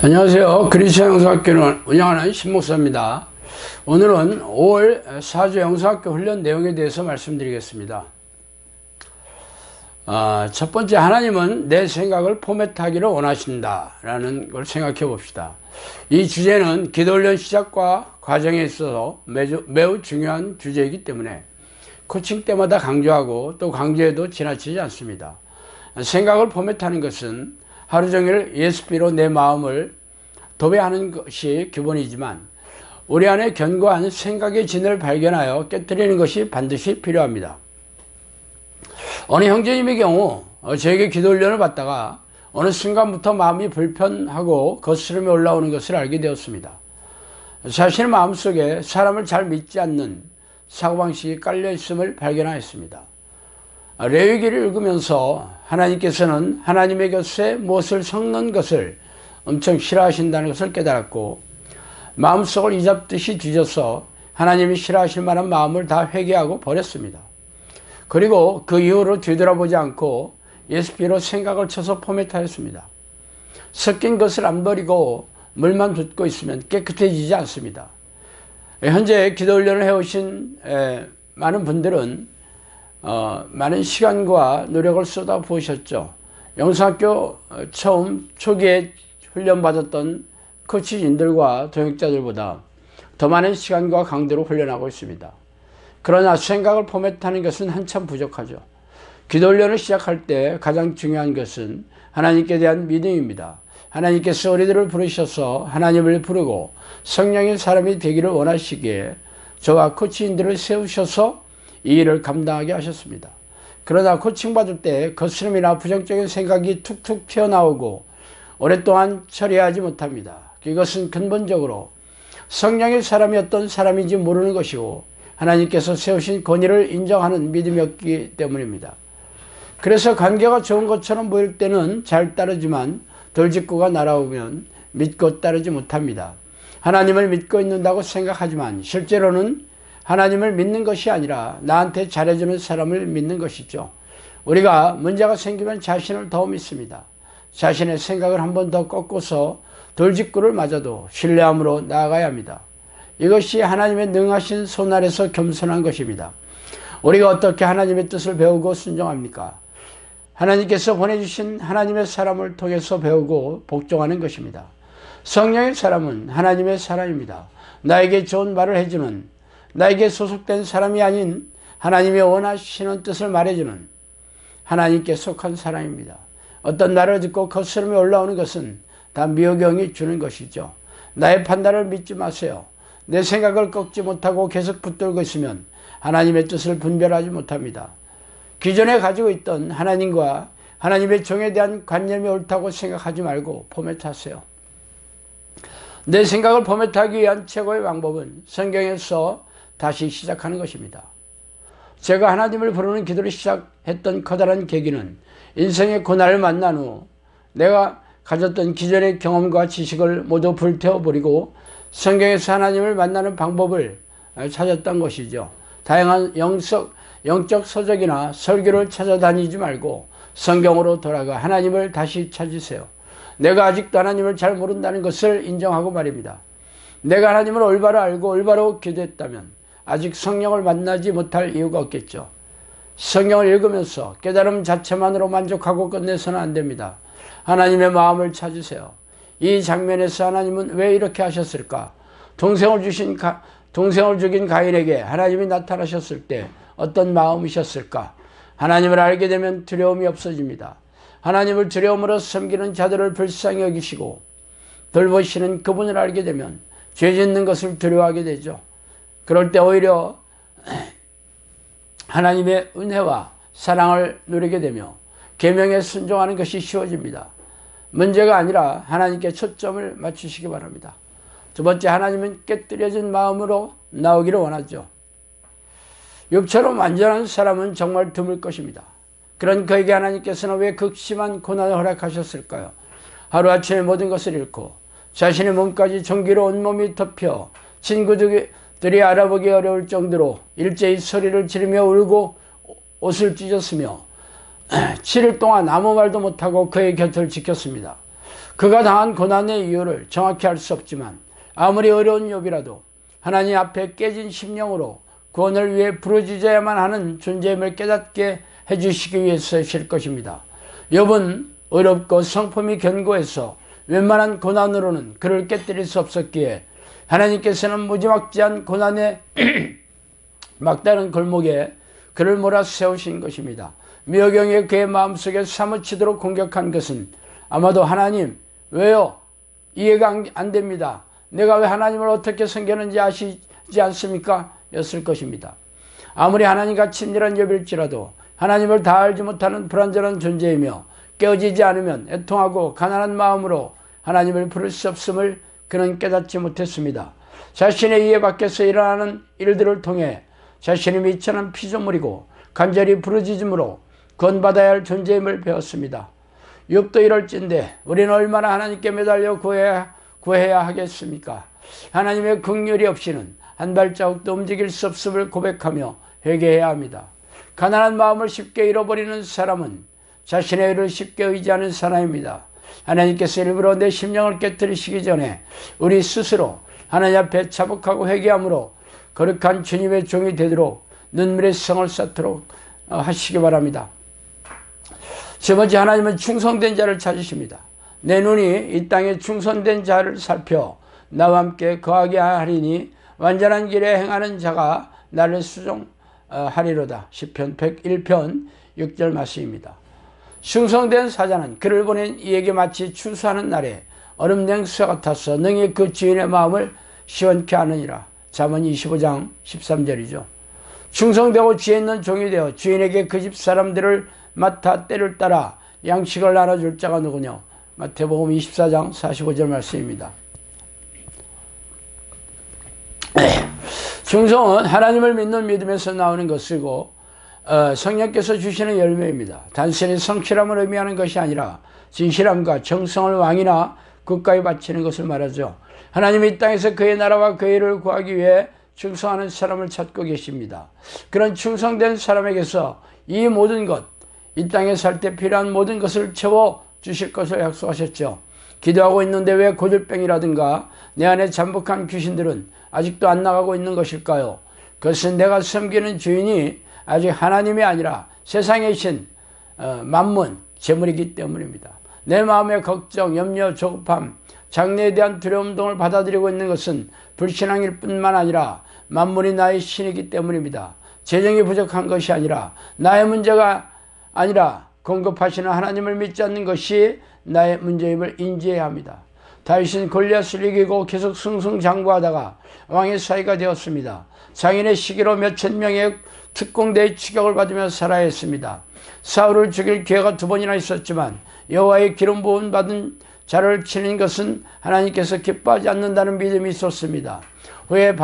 안녕하세요. 그리스도 영성학교를 운영하는 신목사입니다. 오늘은 5월 4주 영성학교 훈련 내용에 대해서 말씀드리겠습니다. 첫 번째, 하나님은 내 생각을 포맷하기를 원하신다 라는 걸 생각해 봅시다. 이 주제는 기도훈련 시작과 과정에 있어서 매우 중요한 주제이기 때문에 코칭 때마다 강조하고 또 강조해도 지나치지 않습니다. 생각을 포맷하는 것은 하루 종일 ESP로 내 마음을 도배하는 것이 기본이지만 우리 안에 견고한 생각의 진을 발견하여 깨뜨리는 것이 반드시 필요합니다. 어느 형제님의 경우 저에게 기도훈련을 받다가 어느 순간부터 마음이 불편하고 거스름이 올라오는 것을 알게 되었습니다. 자신의 마음속에 사람을 잘 믿지 않는 사고방식이 깔려있음을 발견하였습니다. 레위기를 읽으면서 하나님께서는 하나님의 곁에 무엇을 섞는 것을 엄청 싫어하신다는 것을 깨달았고, 마음속을 이잡듯이 뒤져서 하나님이 싫어하실 만한 마음을 다 회개하고 버렸습니다. 그리고 그 이후로 뒤돌아보지 않고 ESP로 생각을 쳐서 포맷하였습니다. 섞인 것을 안 버리고 물만 붓고 있으면 깨끗해지지 않습니다. 현재 기도훈련을 해오신 많은 분들은 많은 시간과 노력을 쏟아 부으셨죠. 영성학교 처음 초기에 훈련받았던 코치진들과 동역자들보다 더 많은 시간과 강도로 훈련하고 있습니다. 그러나 생각을 포맷하는 것은 한참 부족하죠. 기도훈련을 시작할 때 가장 중요한 것은 하나님께 대한 믿음입니다. 하나님께서 우리들을 부르셔서 하나님을 부르고 성령의 사람이 되기를 원하시기에 저와 코치인들을 세우셔서 이 일을 감당하게 하셨습니다. 그러나 코칭받을 때 거스름이나 부정적인 생각이 툭툭 튀어나오고 오랫동안 처리하지 못합니다. 이것은 근본적으로 성령의 사람이 어떤 사람인지 모르는 것이고 하나님께서 세우신 권위를 인정하는 믿음이 없기 때문입니다. 그래서 관계가 좋은 것처럼 보일 때는 잘 따르지만 돌직구가 날아오면 믿고 따르지 못합니다. 하나님을 믿고 있는다고 생각하지만 실제로는 하나님을 믿는 것이 아니라 나한테 잘해주는 사람을 믿는 것이죠. 우리가 문제가 생기면 자신을 더 믿습니다. 자신의 생각을 한 번 더 꺾고서 돌직구를 맞아도 신뢰함으로 나아가야 합니다. 이것이 하나님의 능하신 손 아래서 겸손한 것입니다. 우리가 어떻게 하나님의 뜻을 배우고 순종합니까? 하나님께서 보내주신 하나님의 사람을 통해서 배우고 복종하는 것입니다. 성령의 사람은 하나님의 사람입니다. 나에게 좋은 말을 해주는, 나에게 소속된 사람이 아닌 하나님의 원하시는 뜻을 말해주는 하나님께 속한 사람입니다. 어떤 말을 듣고 거스름이 올라오는 것은 다 미혹영이 주는 것이죠. 나의 판단을 믿지 마세요. 내 생각을 꺾지 못하고 계속 붙들고 있으면 하나님의 뜻을 분별하지 못합니다. 기존에 가지고 있던 하나님과 하나님의 종에 대한 관념이 옳다고 생각하지 말고 포맷하세요. 내 생각을 포맷하기 위한 최고의 방법은 성경에서 다시 시작하는 것입니다. 제가 하나님을 부르는 기도를 시작했던 커다란 계기는 인생의 고난을 만난 후 내가 가졌던 기존의 경험과 지식을 모두 불태워버리고 성경에서 하나님을 만나는 방법을 찾았던 것이죠. 다양한 영적 서적이나 설교를 찾아다니지 말고 성경으로 돌아가 하나님을 다시 찾으세요. 내가 아직도 하나님을 잘 모른다는 것을 인정하고 말입니다. 내가 하나님을 올바로 알고 올바로 기도했다면 아직 성령을 만나지 못할 이유가 없겠죠. 성경을 읽으면서 깨달음 자체만으로 만족하고 끝내서는 안 됩니다. 하나님의 마음을 찾으세요. 이 장면에서 하나님은 왜 이렇게 하셨을까? 동생을 죽인 가인에게 하나님이 나타나셨을 때 어떤 마음이셨을까? 하나님을 알게 되면 두려움이 없어집니다. 하나님을 두려움으로 섬기는 자들을 불쌍히 여기시고 돌보시는 그분을 알게 되면 죄 짓는 것을 두려워하게 되죠. 그럴 때 오히려 하나님의 은혜와 사랑을 누리게 되며 계명에 순종하는 것이 쉬워집니다. 문제가 아니라 하나님께 초점을 맞추시기 바랍니다. 두 번째, 하나님은 깨뜨려진 마음으로 나오기를 원하죠. 욥처럼 완전한 사람은 정말 드물 것입니다. 그런 그에게 하나님께서는 왜 극심한 고난을 허락하셨을까요? 하루아침에 모든 것을 잃고 자신의 몸까지 전기로 온몸이 덮여 친구들이 알아보기 어려울 정도로 일제히 소리를 지르며 울고 옷을 찢었으며 7일 동안 아무 말도 못하고 그의 곁을 지켰습니다. 그가 당한 고난의 이유를 정확히 알 수 없지만 아무리 어려운 욥이라도 하나님 앞에 깨진 심령으로 구원을 위해 부르짖어야만 하는 존재임을 깨닫게 해주시기 위해서일 것입니다. 욥은 어렵고 성품이 견고해서 웬만한 고난으로는 그를 깨뜨릴 수 없었기에 하나님께서는 무지막지한 고난의 막다른 골목에 그를 몰아세우신 것입니다. 미어경에 그의 마음속에 사무치도록 공격한 것은 아마도 하나님 왜요? 이해가 안 됩니다. 내가 왜 하나님을 어떻게 섬겼는지 아시지 않습니까? 였을 것입니다. 아무리 하나님과 친밀한 욥일지라도 하나님을 다 알지 못하는 불완전한 존재이며 깨어지지 않으면 애통하고 가난한 마음으로 하나님을 부를 수 없음을 그는 깨닫지 못했습니다. 자신의 이해 밖에서 일어나는 일들을 통해 자신이 미천한 피조물이고 간절히 부르짖음으로 구원받아야 할 존재임을 배웠습니다. 욥도 이럴진데 우리는 얼마나 하나님께 매달려 구해야 하겠습니까? 하나님의 긍휼이 없이는 한 발자국도 움직일 수 없음을 고백하며 회개해야 합니다. 가난한 마음을 쉽게 잃어버리는 사람은 자신의 의를 쉽게 의지하는 사람입니다. 하나님께서 일부러 내 심령을 깨뜨리시기 전에 우리 스스로 하나님 앞에 자복하고 회개함으로 거룩한 주님의 종이 되도록 눈물의 성을 쌓도록 하시기 바랍니다. 세 번째, 하나님은 충성된 자를 찾으십니다. 내 눈이 이 땅에 충성된 자를 살펴 나와 함께 거하게 하리니 완전한 길에 행하는 자가 나를 수종하리로다. 시편 101편 6절 말씀입니다. 충성된 사자는 그를 보낸 이에게 마치 추수하는 날에 얼음 냉수와 같아서 능히 그 주인의 마음을 시원케 하느니라. 잠언 25장 13절이죠. 충성되고 지혜 있는 종이 되어 주인에게 그 집 사람들을 맡아 때를 따라 양식을 나눠줄 자가 누구냐. 마태복음 24장 45절 말씀입니다. 충성은 하나님을 믿는 믿음에서 나오는 것이고 성령께서 주시는 열매입니다. 단순히 성실함을 의미하는 것이 아니라 진실함과 정성을 왕이나 국가에 바치는 것을 말하죠. 하나님이 이 땅에서 그의 나라와 그의 일을 구하기 위해 충성하는 사람을 찾고 계십니다. 그런 충성된 사람에게서 이 모든 것, 이 땅에 살 때 필요한 모든 것을 채워주실 것을 약속하셨죠. 기도하고 있는데 왜 고질병이라든가 내 안에 잠복한 귀신들은 아직도 안 나가고 있는 것일까요? 그것은 내가 섬기는 주인이 아직 하나님이 아니라 세상의 신, 만문, 재물이기 때문입니다. 내 마음의 걱정, 염려, 조급함, 장래에 대한 두려움 등을 받아들이고 있는 것은 불신앙일 뿐만 아니라 만물이 나의 신이기 때문입니다. 재정이 부족한 것이 아니라 나의 문제가 아니라 공급하시는 하나님을 믿지 않는 것이 나의 문제임을 인지해야 합니다. 다윗은 골리앗을 이기고 계속 승승장구하다가 왕의 사위가 되었습니다. 장인의 시기로 몇천 명의 특공대의 추격을 받으며 살아야 했습니다. 사울을 죽일 기회가 2번이나 있었지만 여호와의 기름 부음 받은 자를 치는 것은 하나님께서 기뻐하지 않는다는 믿음이 있었습니다. 후에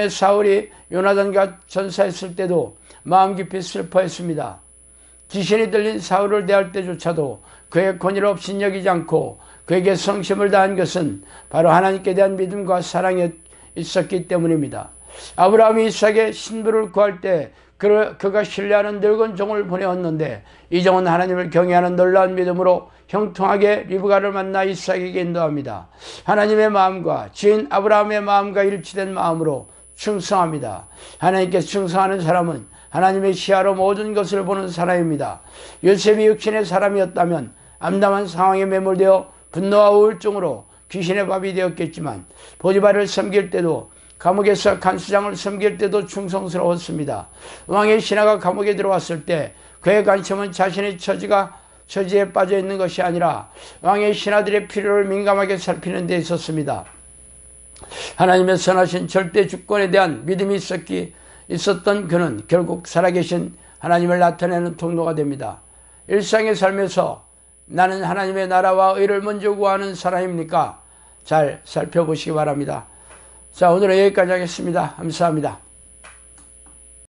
사울이 요나단과 전사했을 때도 마음 깊이 슬퍼했습니다. 귀신이 들린 사울을 대할 때조차도 그의 권위를 업신여기지 않고 그에게 성심을 다한 것은 바로 하나님께 대한 믿음과 사랑이 있었기 때문입니다. 아브라함이 이삭의 신부를 구할 때 그가 신뢰하는 늙은 종을 보내었는데 이 종은 하나님을 경외하는 놀라운 믿음으로 형통하게 리브가를 만나 이삭에게 인도합니다. 하나님의 마음과 주인 아브라함의 마음과 일치된 마음으로 충성합니다. 하나님께 충성하는 사람은 하나님의 시야로 모든 것을 보는 사람입니다. 요셉이 육신의 사람이었다면 암담한 상황에 매몰되어 분노와 우울증으로 귀신의 밥이 되었겠지만 보디발을 섬길 때도 감옥에서 간수장을 섬길 때도 충성스러웠습니다. 왕의 신하가 감옥에 들어왔을 때 그의 관심은 자신의 처지에 빠져 있는 것이 아니라 왕의 신하들의 필요를 민감하게 살피는 데 있었습니다. 하나님의 선하신 절대 주권에 대한 믿음이 있었던 그는 결국 살아계신 하나님을 나타내는 통로가 됩니다. 일상의 삶에서 나는 하나님의 나라와 의를 먼저 구하는 사람입니까? 잘 살펴보시기 바랍니다. 자, 오늘은 여기까지 하겠습니다. 감사합니다.